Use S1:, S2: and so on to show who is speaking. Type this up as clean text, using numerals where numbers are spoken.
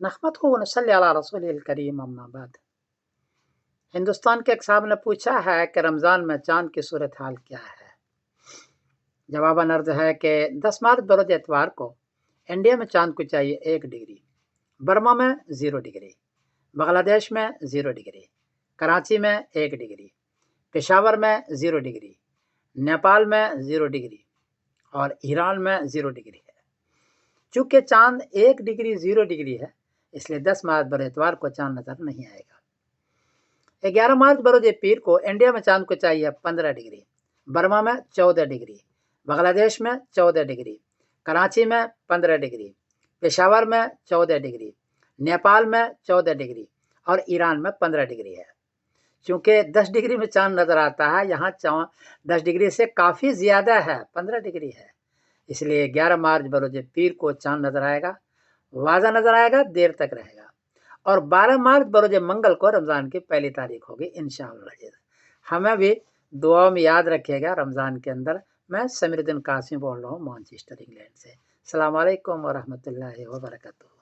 S1: نحمدہ و نصلی علی رسول الکریم اما بعد۔ ہندوستان کے ایک صاحب نے پوچھا ہے کہ رمضان میں چاند کی صورتحال کیا ہے؟ جواباً عرض ہے کہ 10 مارچ بروز اتوار کو انڈیا میں چاند کو چاہیے 1 ڈگری، برما میں 0 ڈگری، بنگلہ دیش میں 0 ڈگری، کراچی میں 1 ڈگری، پشاور میں 0 ڈگری، نیپال میں 0 ڈگری اور ایران میں 0 ڈگری ہے۔ چونکہ چاند 1 ڈگری 0 ڈگری ہے، اس لیے 10 مارچ بروز اتوار کو چاند نظر نہیں آئے گا۔ 11 مارچ بروز پیر کو انڈیا میں چاند کو چاہیے 15 ڈگری، برما میں 14 ڈگری، بنگلہ دیش میں 14 ڈگری، کراچی میں 15 ڈگری، پشاور میں 14 ڈگری، نیپال میں 14 ڈگری اور ایران میں 15 ڈگری ہے۔ چونکہ 10 ڈگری میں چاند نظر آتا ہے، یہاں 10 ڈگری سے کافی زیادہ ہے، 15 ڈگری ہے، اس لیے 11 مارچ بروز پیر کو چاند نظر آئے گا، واضح نظر آئے گا، دیر تک رہے گا۔ اور 12 مارچ بروز منگل کو رمضان کی پہلی تاریخ ہوگی انشاءاللہ۔ ہمیں بھی دعا میں یاد رکھیے گا رمضان کے اندر۔ میں سمیر الدین قاسمی بول رہا ہوں مانچسٹر انگلینڈ سے۔ السلام علیکم ورحمۃ اللہ وبرکاتہ۔